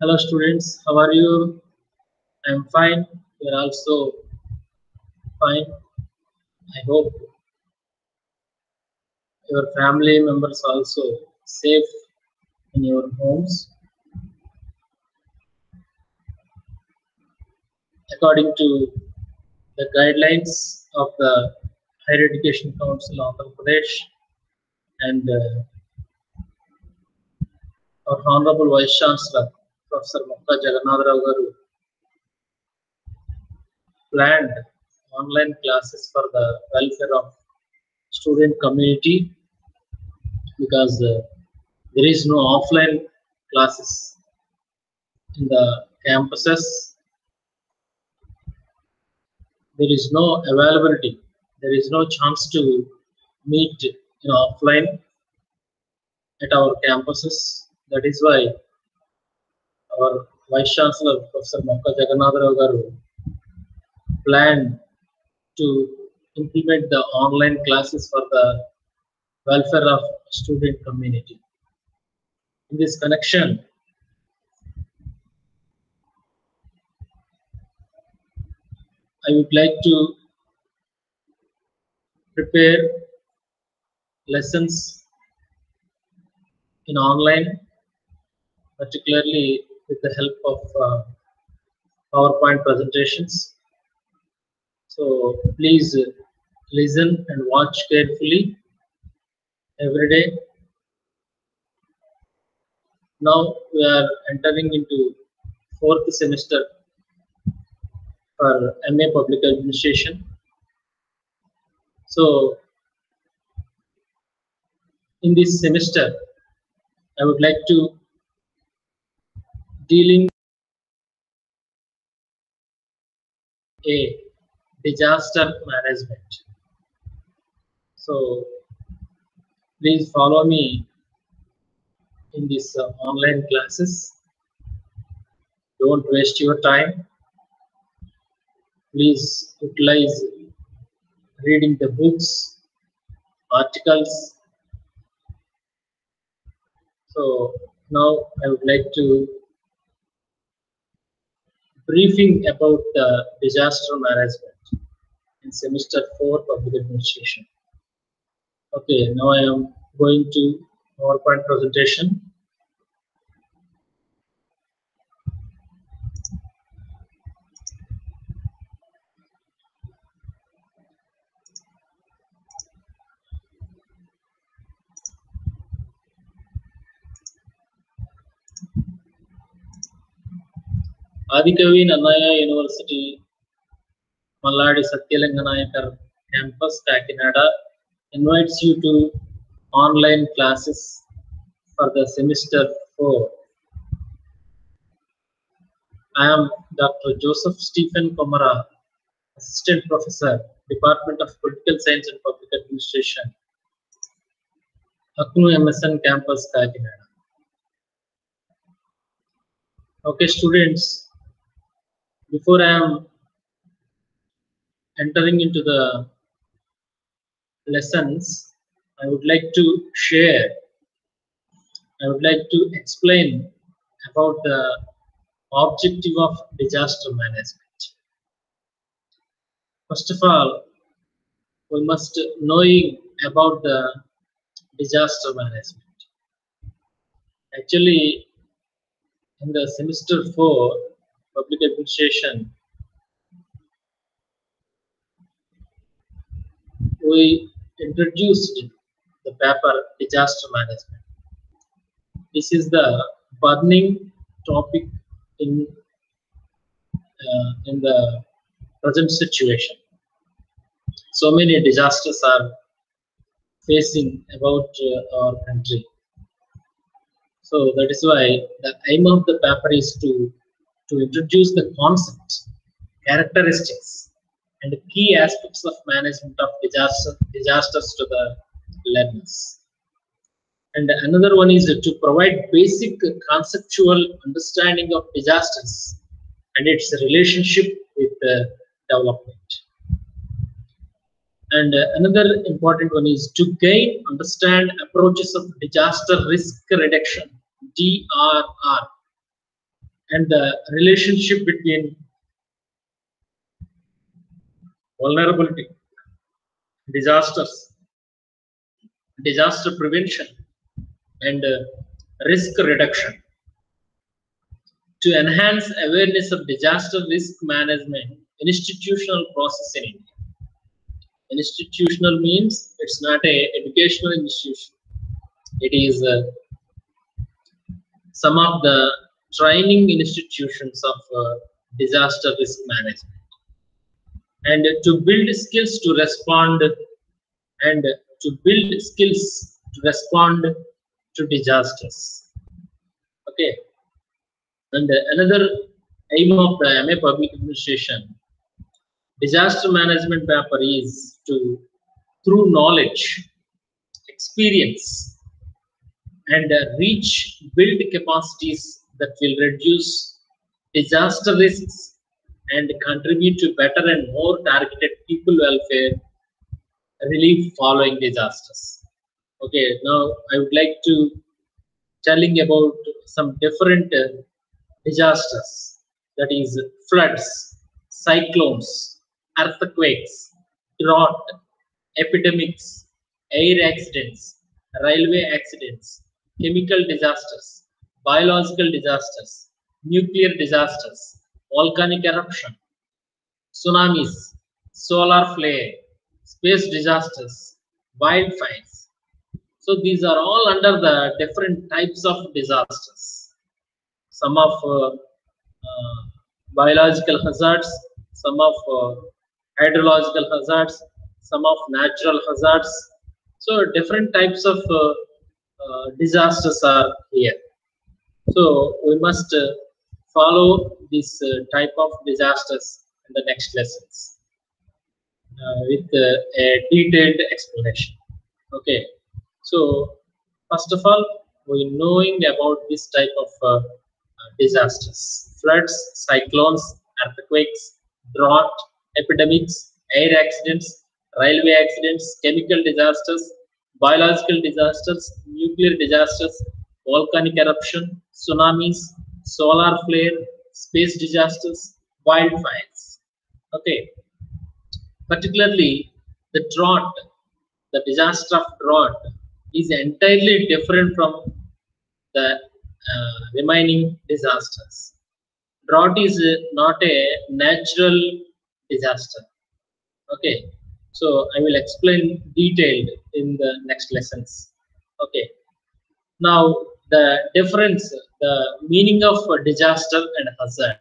Hello students, how are you? I'm fine. You're also fine. I hope your family members also safe in your homes. According to the guidelines of the Higher Education Council of Andhra Pradesh and our Honorable Vice Chancellor Professor Mukta Jagannatha Rao garu planned online classes for the welfare of student community because there is no offline classes in the campuses. There is no availability, there is no chance to meet offline at our campuses. That is why our Vice Chancellor Professor Mokka Jagannatha Rao garu planned to implement the online classes for the welfare of student community. In this connection, I would like to prepare lessons in online, particularly with the help of PowerPoint presentations. So please listen and watch carefully every day. Now we are entering into fourth semester for MA Public Administration. So in this semester, I would like to dealing a disaster management. So please follow me in these online classes. Don't waste your time. Please utilize reading the books, articles. So now I would like to briefing about the disaster management in semester 4 public administration. Okay, now I am going to PowerPoint presentation. Adikavi Nannaya University, Malladi Satyalinganaikar campus, Kakinada invites you to online classes for the semester 4. I am Dr. Joseph Stephen Komara, Assistant Professor, Department of Political Science and Public Administration, Aknu MSN campus, Kakinada. Okay, students, before I am entering into the lessons, I would like to share, I would like to explain about the objective of disaster management. First of all, we must knowing about the disaster management. Actually, in the semester 4 public administration, we introduced the paper disaster management. This is the burning topic in the present situation. So many disasters are facing about our country. So that is why the aim of the paper is to introduce the concepts, characteristics, and key aspects of management of disasters to the learners. And another one is to provide basic conceptual understanding of disasters and its relationship with development. And another important one is to gain, understand approaches of disaster risk reduction, DRR, and the relationship between vulnerability, disasters, disaster prevention, and risk reduction. To enhance awareness of disaster risk management, institutional process in India. Institutional means it's not a educational institution. It is some of the training institutions of disaster risk management. And to build skills to respond and to build skills to respond to disasters. Okay. And another aim of the MA Public Administration disaster management paper is to, through knowledge, experience, and reach, build capacities that will reduce disaster risks and contribute to better and more targeted people welfare relief following disasters. Okay, now I would like to telling about some different disasters, that is floods, cyclones, earthquakes, drought, epidemics, air accidents, railway accidents, chemical disasters, biological disasters, nuclear disasters, volcanic eruption, tsunamis, solar flare, space disasters, wildfires. So these are all under the different types of disasters. Some of biological hazards, some of hydrological hazards, some of natural hazards. So different types of disasters are here. So we must follow this type of disasters in the next lessons with a detailed explanation. Okay. So first of all, we knowing about this type of disasters: floods, cyclones, earthquakes, drought, epidemics, air accidents, railway accidents, chemical disasters, biological disasters, nuclear disasters, volcanic eruption, tsunamis, solar flare, space disasters, wildfires. Okay, particularly the drought, the disaster of drought is entirely different from the remaining disasters. Drought is not a natural disaster. Okay, so I will explain detailed in the next lessons. Okay, now the difference, the meaning of disaster and hazard.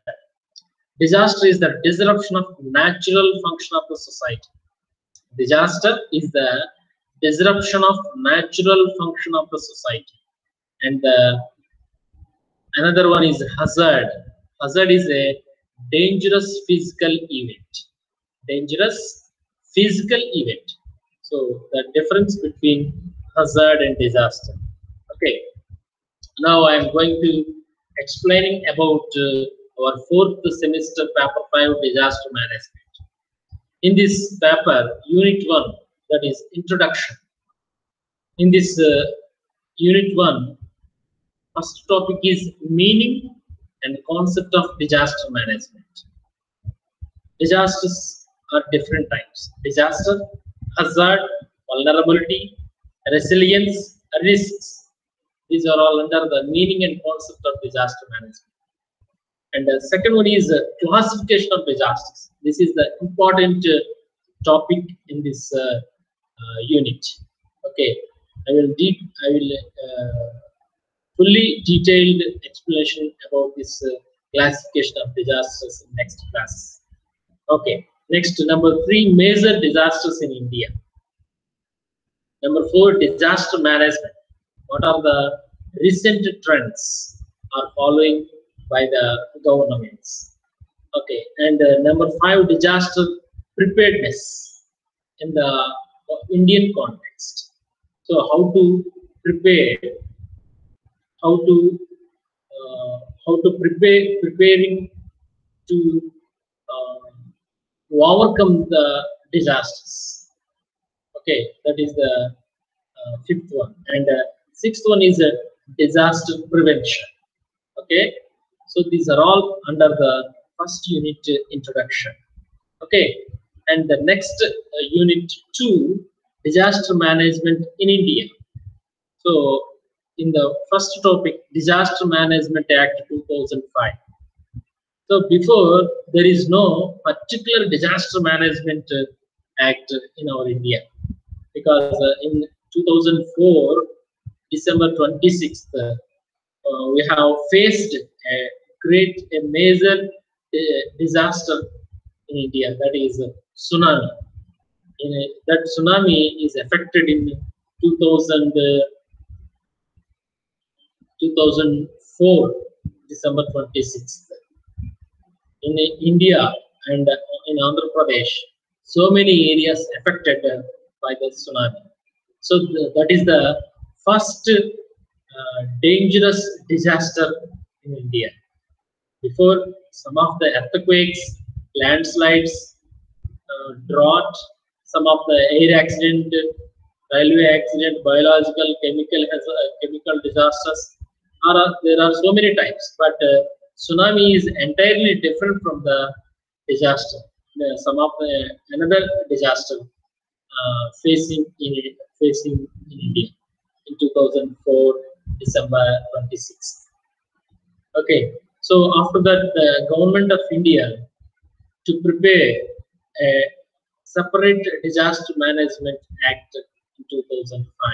Disaster is the disruption of natural function of the society. Disaster is the disruption of natural function of the society, and another one is hazard. Hazard is a dangerous physical event. Dangerous physical event. So the difference between hazard and disaster. Okay. Now I am going to explaining about our fourth semester paper 5 disaster management. In this paper, unit 1, that is introduction. In this unit 1, first topic is meaning and concept of disaster management. Disasters are different types: disaster, hazard, vulnerability, resilience, risks. These are all under the meaning and concept of disaster management. And the second one is classification of disasters. This is the important topic in this unit. Okay, I will fully detailed explanation about this classification of disasters in next class. Okay, next, number 3, major disasters in India. Number 4, disaster management. What are the recent trends are following by the governments? Okay, and number 5, disaster preparedness in the Indian context. So how to prepare, how to preparing to overcome the disasters. Okay, that is the 5th one. And 6th one is disaster prevention. Okay, So these are all under the first unit introduction. Okay, and the next unit 2, disaster management in India. So in the first topic, Disaster Management Act 2005. So before, there is no particular disaster management act in our India, because in 2004, December 26th, we have faced a major disaster in India, that is tsunami. That tsunami is affected in 2004, December 26th. In India and in Andhra Pradesh, so many areas affected by the tsunami. So that is the first dangerous disaster in India. Before, some of the earthquakes, landslides, drought, some of the air accident, railway accident, biological, chemical disasters. There are so many types, but tsunami is entirely different from the disaster. Some of the another disaster facing in India in 2004, December 26th. Okay, so after that, the government of India to prepare a separate disaster management act in 2005.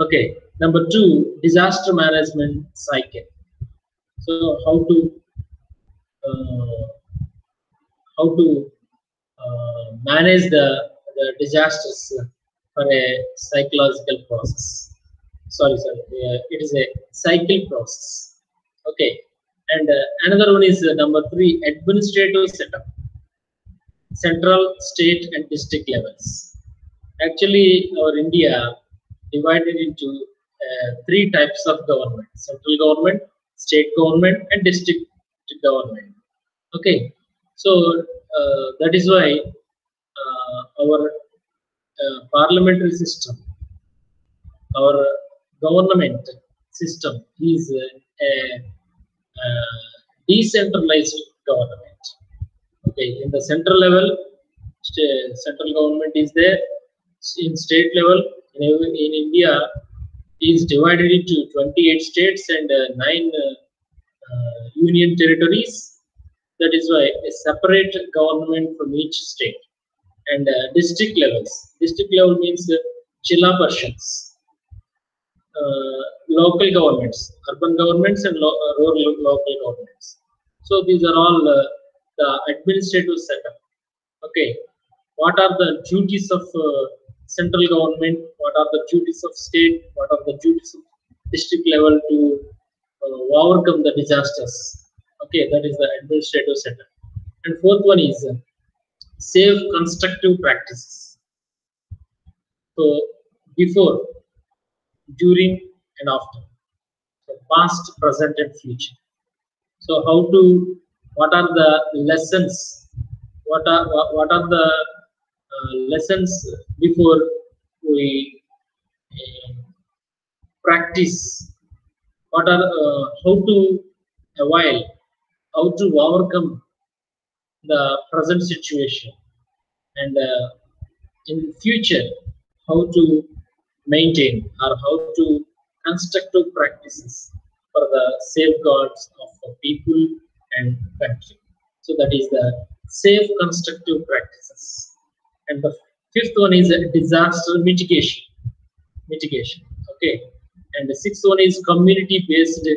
Okay, number 2, disaster management cycle. So how to manage the disasters for a psychological process. Sorry, it is a cycle process. Okay, and another one is number 3, administrative setup, central, state, and district levels. Actually, our India divided into 3 types of government: central government, state government, and district government. Okay, so that is why our parliamentary system, our government system is a decentralized government. Okay, in the central level, central government is there. In state level, in India, is divided into 28 states and 9 union territories. That is why a separate government from each state. And district levels. District level means Jilla Parishads, local governments, urban governments, and rural local governments. So these are all the administrative setup. Okay, what are the duties of central government? What are the duties of state? What are the duties of district level to overcome the disasters? Okay, that is the administrative setup. And fourth one is safe constructive practices. So before, during, and after. So past, present, and future. So what are the lessons? What are the lessons before we practice? What are how to avoid, how to overcome the present situation, and in future how to maintain or how to constructive practices for the safeguards of people and country. So that is the safe constructive practices. And the fifth one is disaster mitigation. Okay. And the sixth one is community-based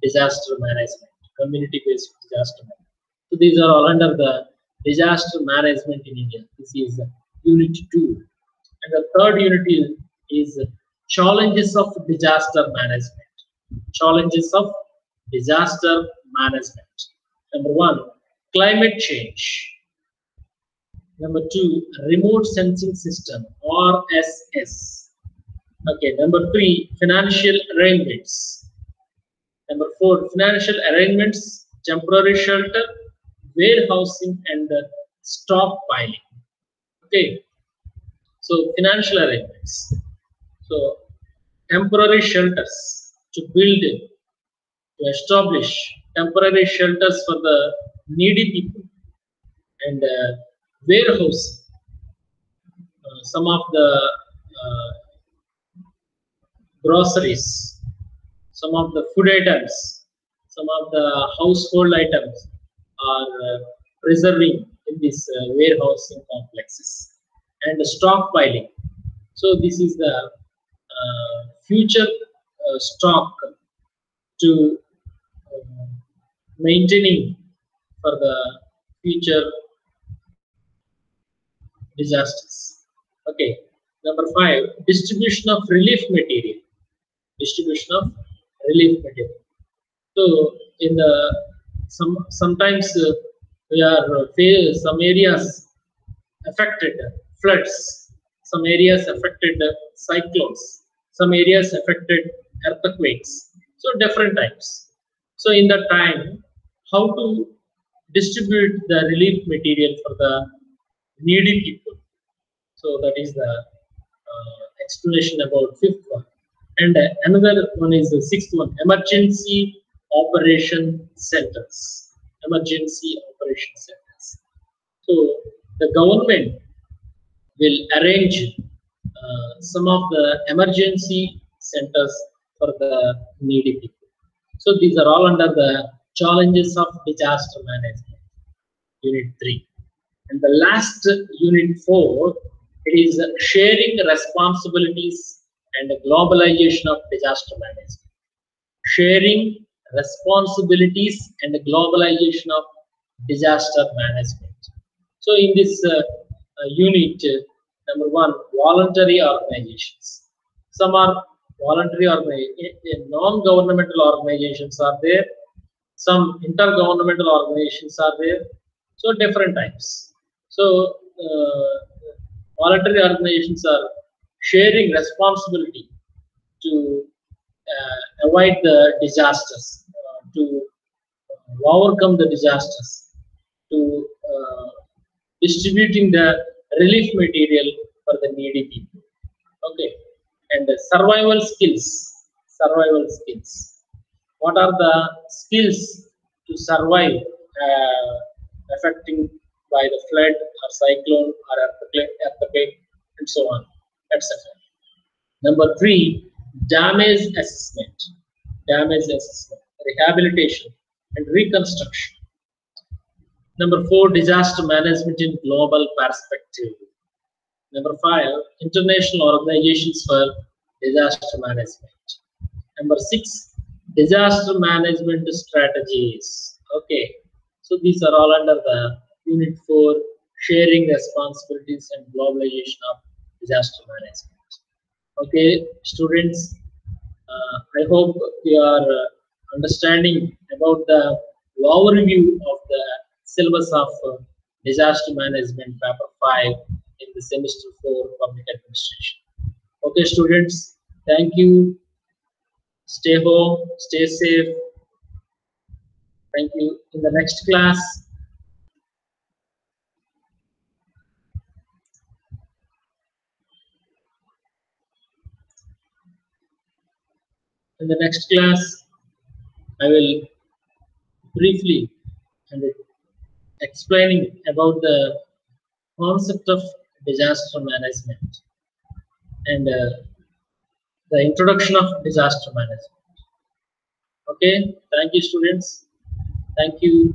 disaster management. Community-based disaster management. So these are all under the disaster management in India. This is unit 2. And the third unit is challenges of disaster management. Challenges of disaster management. Number 1, climate change. Number 2, remote sensing system, RSS. Okay, number 3, financial arrangements. Number 4, financial arrangements, temporary shelter, warehousing, and stockpiling. Okay, so financial arrangements. So temporary shelters to build to establish temporary shelters for the needy people and warehouse some of the groceries, some of the food items, some of the household items are preserving in these warehousing complexes and stockpiling. So this is the future stock to maintaining for the future disasters. Okay, number 5, distribution of relief material. Distribution of relief material. So in the sometimes we are some areas affected floods, some areas affected cyclones, some areas affected earthquakes. So different types. So in that time, how to distribute the relief material for the needy people. So that is the explanation about 5th one. And another one is the 6th one, emergency operation centers. Emergency operation centers. So the government will arrange some of the emergency centers for the needy people. So these are all under the challenges of disaster management, unit 3. And the last unit 4, it is sharing responsibilities and globalization of disaster management. Sharing responsibilities and globalization of disaster management. So in this unit, number 1, voluntary organizations. Some are voluntary non-governmental organizations are there. Some intergovernmental organizations are there. So different types. So voluntary organizations are sharing responsibility to avoid the disasters, to overcome the disasters, to distributing the relief material for the needy people. Okay, and the survival skills. Survival skills. What are the skills to survive affecting by the flood or cyclone or earthquake and so on, etc. Number 3, damage assessment. Damage assessment, rehabilitation and reconstruction. Number 4, disaster management in global perspective. Number 5, international organizations for disaster management. Number 6, disaster management strategies. Okay, so these are all under the unit 4, sharing responsibilities and globalization of disaster management. Okay, students, I hope you are understanding about the overview of the syllabus of disaster management paper 5 in the semester 4 public administration. Okay, students, thank you. Stay home, stay safe. Thank you. In the next class, I will briefly and explaining about the concept of disaster management and the introduction of disaster management. Okay, thank you, students. Thank you.